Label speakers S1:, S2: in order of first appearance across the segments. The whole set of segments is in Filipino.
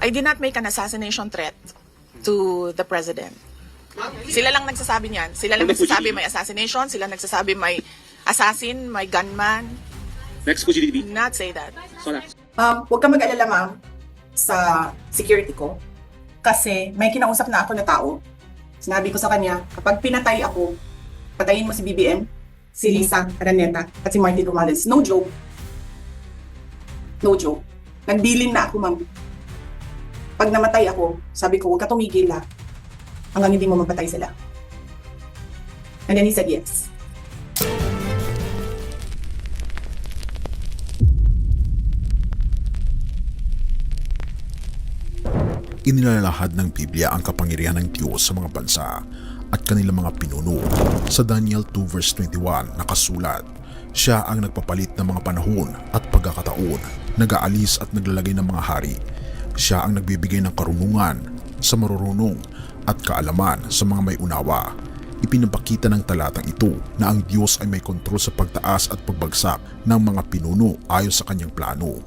S1: I did not make an assassination threat to the president. Sila lang nagsasabi niyan. Sila lang nagsasabi may assassination. Sila nagsasabi may assassin, may gunman.
S2: Mexico GDP.
S1: Did not say that.
S3: Huwag ka mag-alala, ma'am, sa security ko. Kasi may kinausap na ako na tao. Sinabi ko sa kanya, kapag pinatay ako, patayin mo si BBM, si Lisa Araneta, at si Martin Romualdez. No joke. No joke. Nagbilin na ako, ma'am. Pag namatay ako, sabi ko, huwag ka tumigil ha. Hanggang hindi mo mapatay sila. And then he said yes.
S4: Inilalahad ng Biblia ang kapangyarihan ng Diyos sa mga bansa at kanilang mga pinuno. Sa Daniel 2 verse 21 nakasulat, siya ang nagpapalit ng mga panahon at pagkakataon, nag-aalis at naglalagay ng mga hari. Siya ang nagbibigay ng karunungan sa marurunong at kaalaman sa mga may unawa. Ipinapakita ng talatang ito na ang Diyos ay may kontrol sa pagtaas at pagbagsak ng mga pinuno ayon sa kanyang plano.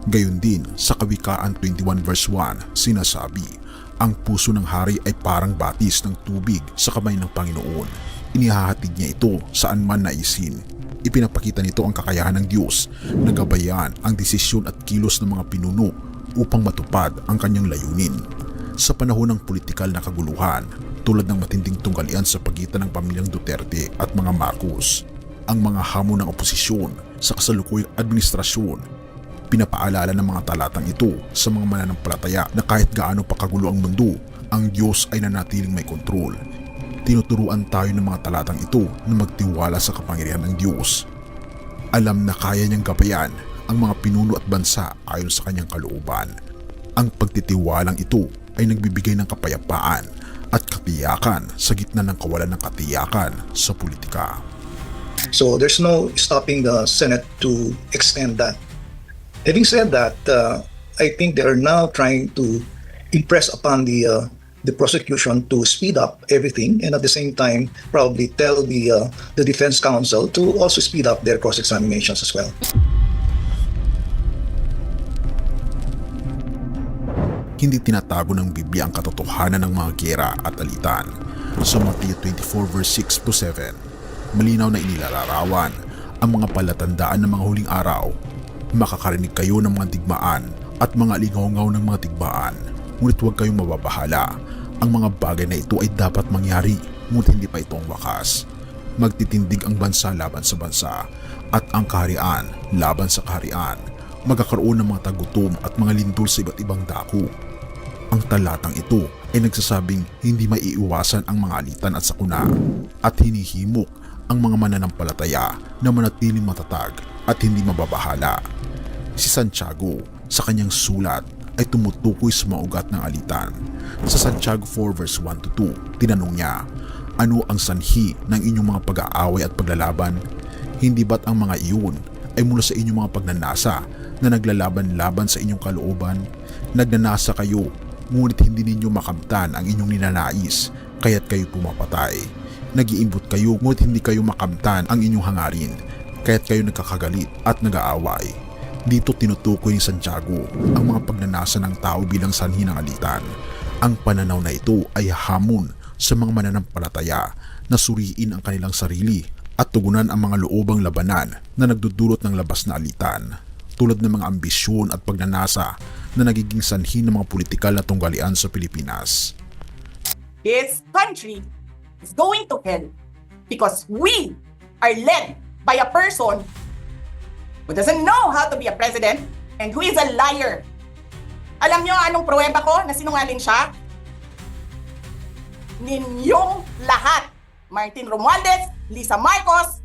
S4: Gayon din sa Kawikaan 21 verse 1 sinasabi, ang puso ng hari ay parang batis ng tubig sa kamay ng Panginoon. Inihahatid niya ito saan man naisin. Ipinapakita nito ang kakayahan ng Diyos na gabayan ang desisyon at kilos ng mga pinuno upang matupad ang kanyang layunin. Sa panahon ng politikal na kaguluhan, tulad ng matinding tunggalian sa pagitan ng pamilyang Duterte at mga Marcos, ang mga hamon ng oposisyon sa kasalukuyang administrasyon, pinapaalala ng mga talatang ito sa mga mananampalataya na kahit gaano pa kagulo ang mundo, ang Diyos ay nanatiling may kontrol. Tinuturuan tayo ng mga talatang ito na magtiwala sa kapangyarihan ng Diyos. Alam na kaya niyang gabayan ang mga pinuno at bansa ayon sa kanyang kalooban. Ang pagtitiwalang ito ay nagbibigay ng kapayapaan at katiyakan sa gitna ng kawalan ng katiyakan sa politika.
S5: So there's no stopping the Senate to extend that. Having said that, I think they are now trying to impress upon the prosecution to speed up everything, and at the same time probably tell the defense counsel to also speed up their cross-examinations as well.
S4: Hindi tinatago ng Biblia ang katotohanan ng mga giyera at alitan. Sa Matthew 24 verse 6 to 7, malinaw na inilalarawan ang mga palatandaan ng mga huling araw. Makakarinig kayo ng mga digmaan at mga lingaw-ngaw ng mga digmaan, ngunit huwag kayong mababahala. Ang mga bagay na ito ay dapat mangyari, ngunit hindi pa ito ang wakas. Magtitindig ang bansa laban sa bansa at ang kaharian laban sa kaharian. Magkakaroon ng mga tagutom at mga lindol sa iba't ibang dako. Ang talatang ito ay nagsasabing hindi maiiwasan ang mga alitan at sakuna at hinihimok ang mga mananampalataya na manatiling matatag at hindi mababahala. Si Santiago sa kanyang sulat ay tumutukoy sa mga ugat ng alitan. Sa Santiago 4 verse 1 to 2, tinanong niya, ano ang sanhi ng inyong mga pag-aaway at paglalaban? Hindi ba't ang mga iyon ay mula sa inyong mga pagnanasa na naglalaban-laban sa inyong kalooban? Nagnanasa kayo, ngunit hindi ninyo makamtan ang inyong ninanais, kaya't kayo pumapatay. Nag-iimbot kayo, ngunit hindi kayo makamtan ang inyong hangarin, kaya't kayo nagkakagalit at nag-aaway. Dito tinutukoy ni Santiago ang mga pagnanasa ng tao bilang sanhi ng alitan. Ang pananaw na ito ay hamon sa mga mananampalataya na suriin ang kanilang sarili at tugunan ang mga loobang labanan na nagdudulot ng labas na alitan, tulad ng mga ambisyon at pagnanasa na nagiging sanhi ng mga politikal na tunggalian sa Pilipinas.
S3: This country is going to hell because we are led by a person who doesn't know how to be a president and who is a liar. Alam nyo anong pruweba ko na sinungaling siya? Ninyong lahat. Martin Romualdez, Lisa Marcos,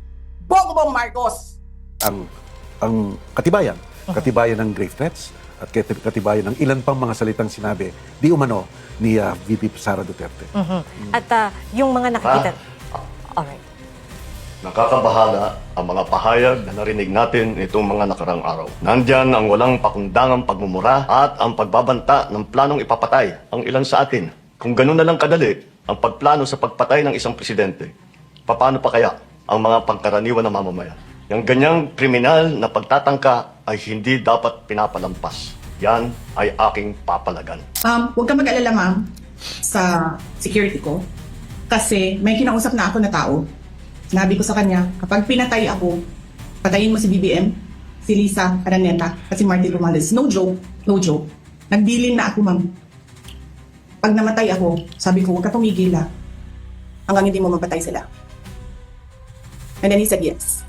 S3: Bongbong Marcos.
S6: Ang katibayan ng grave threats at katibayan ng ilan pang mga salitang sinabi di umano ni VP Sara Duterte.
S7: At yung mga nakikita... Alright.
S8: Nakakabahala ang mga pahayag na narinig natin nitong mga nakarang araw. Nandyan ang walang pakundangang pagmumura at ang pagbabanta ng planong ipapatay ang ilan sa atin. Kung ganun na lang kadali ang pagplano sa pagpatay ng isang presidente, paano pa kaya ang mga pangkaraniwan na mamamayan? Yung ganyang kriminal na pagtatangka ay hindi dapat pinapalampas. Yan ay aking papalagan.
S3: Huwag ka mag-alala, ma'am, sa security ko. Kasi may kinausap na ako na tao. Sinabi ko sa kanya, kapag pinatay ako, patayin mo si BBM, si Lisa Araneta, at si Martin Romualdez. No joke, no joke. Nagbilin na ako, ma'am. Pag namatay ako, sabi ko, huwag ka tumigil hanggang hindi mo mapatay sila. And then he said yes.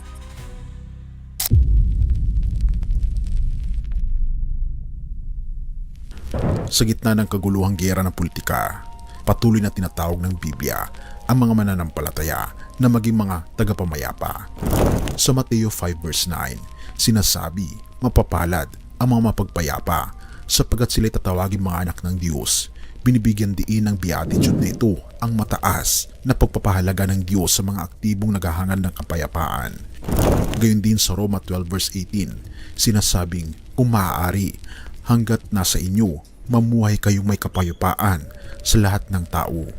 S4: Sa gitna ng kaguluhang giyera ng politika, patuloy na tinatawag ng Biblia ang mga mananampalataya na maging mga tagapamayapa. Sa Mateo 5 verse 9, sinasabi, mapapalad ang mga mapagpayapa sapagkat sila'y tatawagin mga anak ng Diyos. Binibigyan diin ng beatitude na ito ang mataas na pagpapahalaga ng Diyos sa mga aktibong naghahangad ng kapayapaan. Gayon din sa Roma 12 verse 18, sinasabing, kung maaari, hanggat nasa inyo, mamuhay kayong may kapayapaan sa lahat ng tao.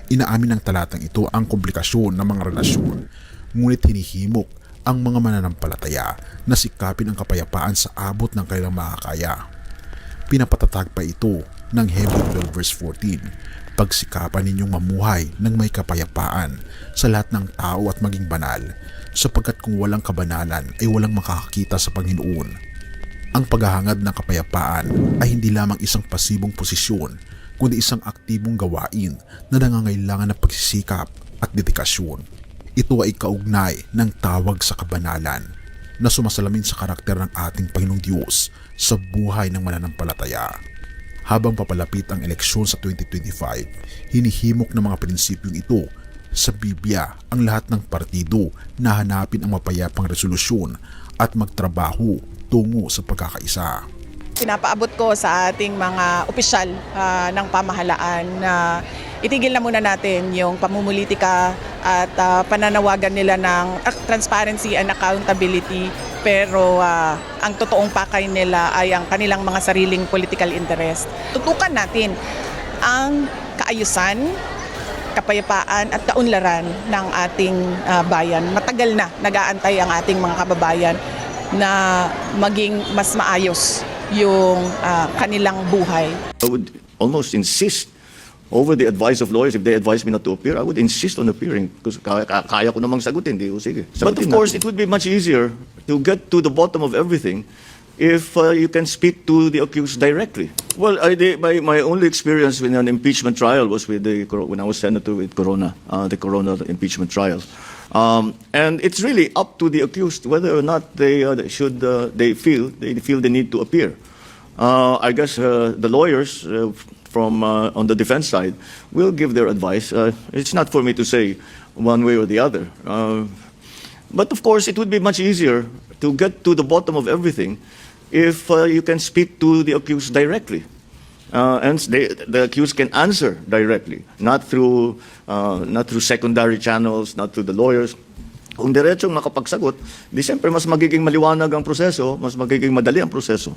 S4: Inaamin ng talatang ito ang komplikasyon ng mga relasyon, ngunit hinihimok ang mga mananampalataya na sikapin ang kapayapaan sa abot ng kanilang makakaya. Pinapatatag pa ito ng Hebrew 12 verse 14, pagsikapan ninyong mamuhay ng may kapayapaan sa lahat ng tao at maging banal, sapagkat kung walang kabanalan ay walang makakakita sa Panginoon. Ang paghahangad ng kapayapaan ay hindi lamang isang pasibong posisyon, kundi isang aktibong gawain na nangangailangan ng pagsisikap at dedikasyon. Ito ay kaugnay ng tawag sa kabanalan na sumasalamin sa karakter ng ating Panginoong Diyos sa buhay ng mananampalataya. Habang papalapit ang eleksyon sa 2025, hinihimok ng mga prinsipyong ito sa Biblia ang lahat ng partido na hanapin ang mapayapang resolusyon at magtrabaho tungo sa pagkakaisa.
S1: Pinapaabot ko sa ating mga opisyal ng pamahalaan na itigil na muna natin yung pamumulitika at pananawagan nila ng transparency and accountability, pero ang totoong pakay nila ay ang kanilang mga sariling political interest. Tutukan natin ang kaayusan, kapayapaan at kaunlaran ng ating bayan. Matagal na nag-aantay ang ating mga kababayan na maging mas maayos yung kanilang buhay.
S8: I would almost insist over the advice of lawyers. If they advise me not to appear, I would insist on appearing because kaya ko namang sagutin. Sige. But of course, it would be much easier to get to the bottom of everything if you can speak to the accused directly. Well, my only experience with an impeachment trial was when I was senator with Corona, the Corona impeachment trial. And it's really up to the accused whether or not they feel the need to appear. I guess the lawyers from on the defense side will give their advice. It's not for me to say one way or the other. But of course, it would be much easier to get to the bottom of everything if you can speak to the accused directly. And the accused can answer directly, not through secondary channels, not through the lawyers. Kung diretsong makapagsagot, di siyempre mas magiging maliwanag ang proseso, mas magiging madali ang proseso.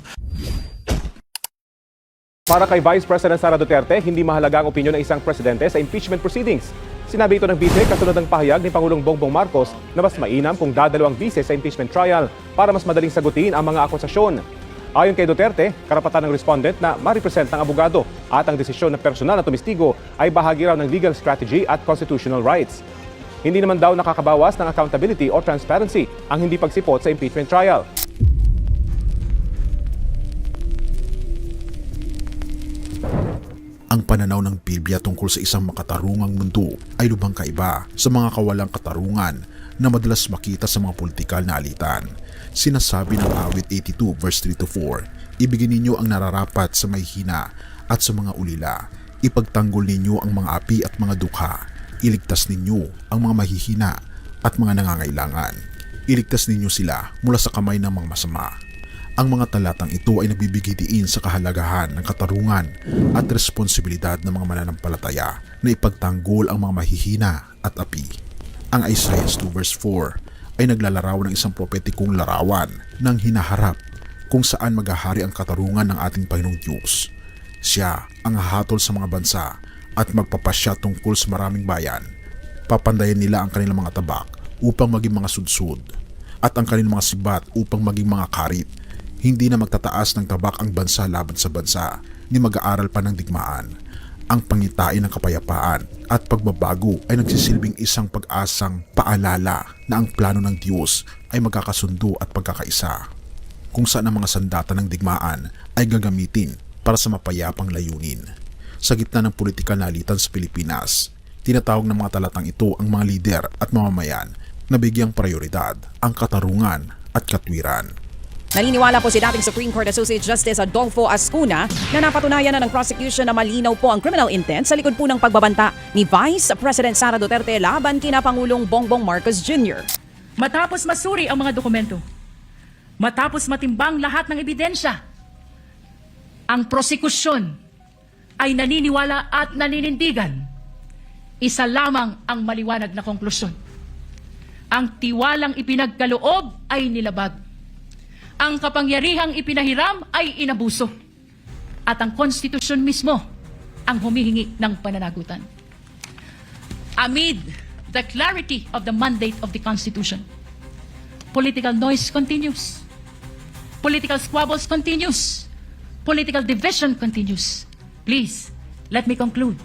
S2: Para kay Vice President Sara Duterte, hindi mahalaga ang opinyon ng isang presidente sa impeachment proceedings. Sinabi ito ng bise kasunod ng pahayag ni Pangulong Bongbong Marcos na mas mainam kung dadalawang bise sa impeachment trial para mas madaling sagutin ang mga akusasyon. Ayon kay Duterte, karapatan ng respondent na ma-represent ng abogado at ang desisyon ng personal na tumistigo ay bahagi raw ng legal strategy at constitutional rights. Hindi naman daw nakakabawas ng accountability o transparency ang hindi pagsipot sa impeachment trial.
S4: Ang pananaw ng Biblia tungkol sa isang makatarungang mundo ay lubhang kaiba sa mga kawalang katarungan na madalas makita sa mga politikal na alitan. Sinasabi ng awit 82 verse 3-4, ibigin ninyo ang nararapat sa may hina at sa mga ulila. Ipagtanggol ninyo ang mga api at mga dukha. Iligtas ninyo ang mga mahihina at mga nangangailangan. Iligtas ninyo sila mula sa kamay ng mga masama. Ang mga talatang ito ay nagbibigay diin sa kahalagahan ng katarungan at responsibilidad ng mga mananampalataya na ipagtanggol ang mga mahihina at api. Ang Isaiah 2 verse 4 ay naglalarawan ng isang propetikong larawan ng hinaharap kung saan maghahari ang katarungan ng ating Panginoong Diyos. Siya ang hahatol sa mga bansa at magpapasya tungkol sa maraming bayan. Papandayan nila ang kanilang mga tabak upang maging mga sudsud at ang kanilang mga sibat upang maging mga karit. Hindi na magtataas ng tabak ang bansa laban sa bansa, ni mag-aaral pa ng digmaan. Ang pangitain ng kapayapaan at pagbabago ay nagsisilbing isang pag-asang paalala na ang plano ng Diyos ay magkakasundo at pagkakaisa, kung saan ang mga sandata ng digmaan ay gagamitin para sa mapayapang layunin. Sa gitna ng politikal na alitan sa Pilipinas, tinatawag ng mga talatang ito ang mga lider at mamamayan na bigyang prioridad ang katarungan at katwiran.
S9: Naniniwala po si dating Supreme Court Associate Justice Adolfo Ascuna na napatunayan na ng prosecution na malinaw po ang criminal intent sa likod po ng pagbabanta ni Vice President Sara Duterte laban kina Pangulong Bongbong Marcos Jr.
S10: Matapos masuri ang mga dokumento, matapos matimbang lahat ng ebidensya, ang prosekusyon ay naniniwala at naninindigan. Isa lamang ang maliwanag na konklusyon. Ang tiwalang ipinagkaloob ay nilabag. Ang kapangyarihang ipinahiram ay inabuso. At ang konstitusyon mismo ang humihingi ng pananagutan. Amid the clarity of the mandate of the Constitution, political noise continues. Political squabbles continues. Political division continues. Please, let me conclude.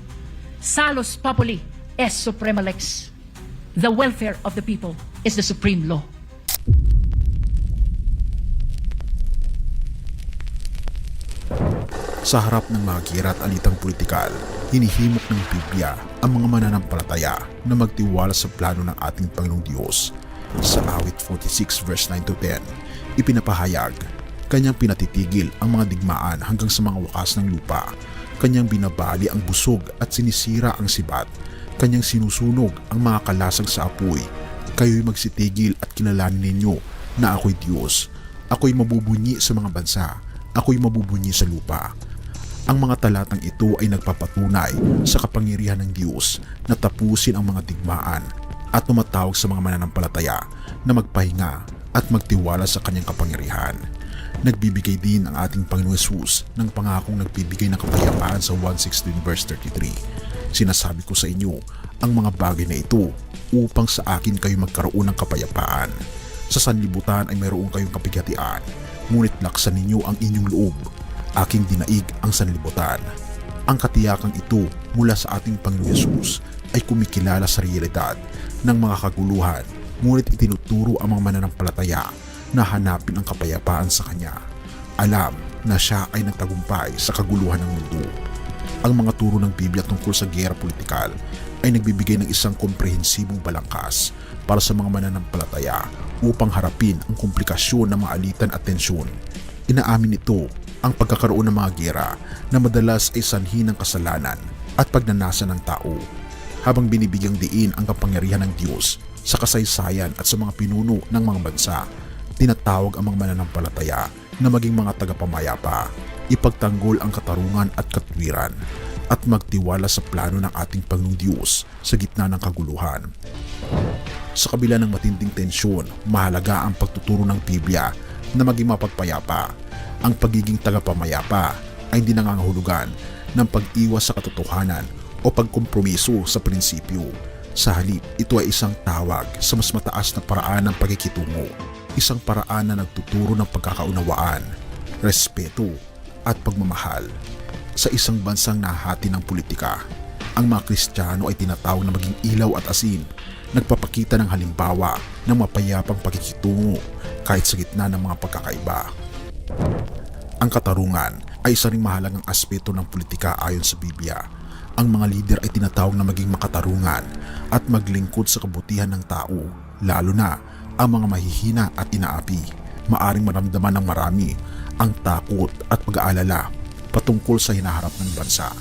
S10: Salus populi est suprema lex. The welfare of the people is the supreme law.
S4: Sa harap ng mga gira at alitang politikal, hinihimok ng Biblia ang mga mananampalataya na magtiwala sa plano ng ating Panginoong Diyos. Sa awit 46 verse 9 to 10, ipinapahayag, kanyang pinatitigil ang mga digmaan hanggang sa mga wakas ng lupa. Kanyang binabali ang busog at sinisira ang sibat. Kanyang sinusunog ang mga kalasag sa apoy. Kayo'y magsitigil at kilalanin ninyo na ako'y Diyos. Ako'y mabubunyi sa mga bansa. Ako'y mabubunyi sa lupa. Ang mga talatang ito ay nagpapatunay sa kapangyarihan ng Diyos na tapusin ang mga digmaan at tumatawag sa mga mananampalataya na magpahinga at magtiwala sa kanyang kapangyarihan. Nagbibigay din ang ating Panginoong Hesus ng pangakong nagbibigay ng kapayapaan sa 1:16 verse 33. Sinasabi ko sa inyo ang mga bagay na ito upang sa akin kayo magkaroon ng kapayapaan. Sa sanlibutan ay mayroon kayong kapighatian, ngunit laksan ninyo ang inyong loob. Aking dinaig ang sanlibutan. Ang katiyakang ito mula sa ating Panginoong Hesus ay kumikilala sa realidad ng mga kaguluhan, ngunit itinuturo ang mga mananampalataya na hanapin ang kapayapaan sa Kanya. Alam na Siya ay nagtagumpay sa kaguluhan ng mundo. Ang mga turo ng Biblia tungkol sa giyera politikal ay nagbibigay ng isang komprehensibong balangkas para sa mga mananampalataya upang harapin ang komplikasyon ng mga alitan at tensyon. Inaamin ito ang pagkakaroon ng mga giyera na madalas ay sanhi ng kasalanan at pagnanasa ng tao. Habang binibigyang diin ang kapangyarihan ng Diyos sa kasaysayan at sa mga pinuno ng mga bansa, tinatawag ang mga mananampalataya na maging mga tagapamayapa, ipagtanggol ang katarungan at katwiran, at magtiwala sa plano ng ating Panginoong Diyos sa gitna ng kaguluhan. Sa kabila ng matinding tensyon, mahalaga ang pagtuturo ng Biblia na maging mapagpayapa. Ang pagiging tagapamayapa ay hindi nangangahulugan ng pag-iwas sa katotohanan o pagkompromiso sa prinsipyo. Sa halip, ito ay isang tawag sa mas mataas na paraan ng pagkikitungo, isang paraan na nagtuturo ng pagkakaunawaan, respeto at pagmamahal. Sa isang bansang nahati ng politika, ang mga Kristiyano ay tinatawag na maging ilaw at asin, nagpapakita ng halimbawa ng mapayapang pagkikitungo kahit sa gitna ng mga pagkakaiba. Ang katarungan ay isa ring mahalagang aspeto ng politika ayon sa Biblia. Ang mga lider ay tinatawag na maging makatarungan at maglingkod sa kabutihan ng tao, lalo na ang mga mahihina at inaapi. Maaring maramdaman ng marami ang takot at pag-aalala patungkol sa hinaharap ng bansa.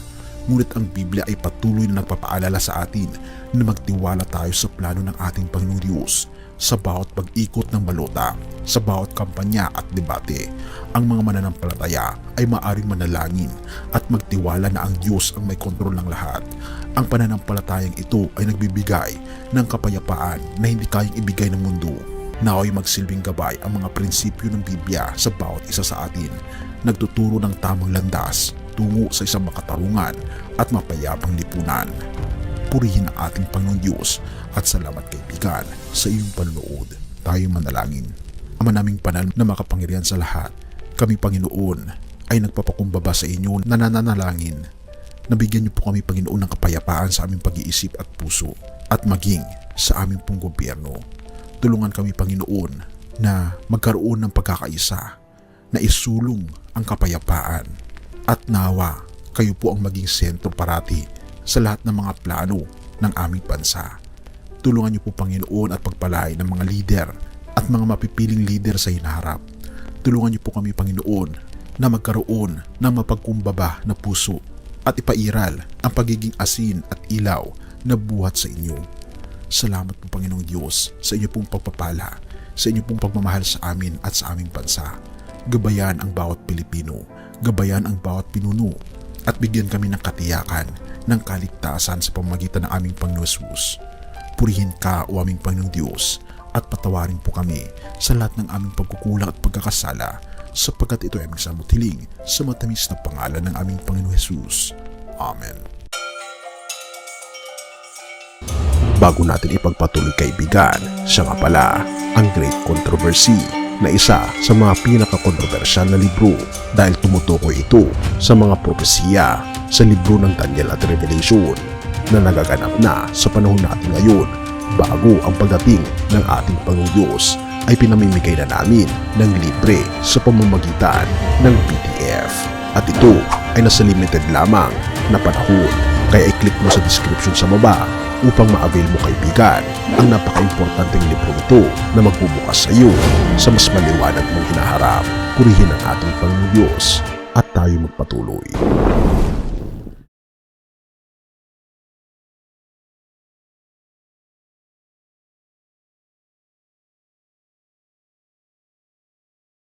S4: Ngunit ang Biblia ay patuloy na nagpapaalala sa atin na magtiwala tayo sa plano ng ating Panginoong Diyos. Sa bawat pag-ikot ng balota, sa bawat kampanya at debate, ang mga mananampalataya ay maaring manalangin at magtiwala na ang Diyos ang may kontrol ng lahat. Ang pananampalatayang ito ay nagbibigay ng kapayapaan na hindi kayang ibigay ng mundo. Nawa'y magsilbing gabay ang mga prinsipyo ng Biblia sa bawat isa sa atin, nagtuturo ng tamang landas tungo sa isang makatarungan at mapayapang lipunan. Purihin ang ating Panginoong Diyos at salamat kaibigan sa iyong panonood. Tayo manalangin. Ama naming banal na makapangyarihan sa lahat, Kami, Panginoon, ay nagpapakumbaba sa inyo, nananalangin. Nabigyan niyo po kami, Panginoon, ng kapayapaan sa aming pag-iisip at puso at maging sa aming pong gobyerno. Tulungan kami, Panginoon, na magkaroon ng pagkakaisa, na isulong ang kapayapaan at nawa kayo po ang maging sentro parati sa lahat ng mga plano ng aming bansa. Tulungan niyo po, Panginoon, at pagpalain ng mga lider at mga mapipiling lider sa hinaharap. Tulungan niyo po kami, Panginoon, na magkaroon ng mapagkumbaba na puso at ipairal ang pagiging asin at ilaw na buhat sa inyo. Salamat po, Panginoong Diyos, sa inyo pong pagpapala, sa inyo pong pagmamahal sa amin at sa aming bansa. Gabayan ang bawat Pilipino, gabayan ang bawat pinuno, at bigyan kami ng katiyakan ng kaligtasan sa pamamagitan ng aming Panginoon Jesus. Purihin ka, o aming Panginoong Diyos, at patawarin po kami sa lahat ng aming pagkukulang at pagkakasala, sapagkat ito ay aming samutiling sa matamis na pangalan ng aming Panginoon Jesus. Amen. Bago natin ipagpatuloy, kaibigan, siya nga pala ang Great Controversy, na isa sa mga pinakakontrobersyal na libro dahil tumutukoy ito sa mga propesiya sa libro ng Daniel at Revelation na nagaganap na sa panahon natin ngayon, bago ang pagdating ng ating Panginoong Diyos ay pinamimigay na namin ng libre sa pamamagitan ng PDF. At ito ay nasa limited lamang na panahon, kaya i-click mo sa description sa baba upang ma-avail mo, kaibigan, ang napaka-importanteng libro ito na magbubukas sa iyo sa mas maliwanag mong hinaharap. Purihin ang ating Panginoong Diyos at tayo magpatuloy.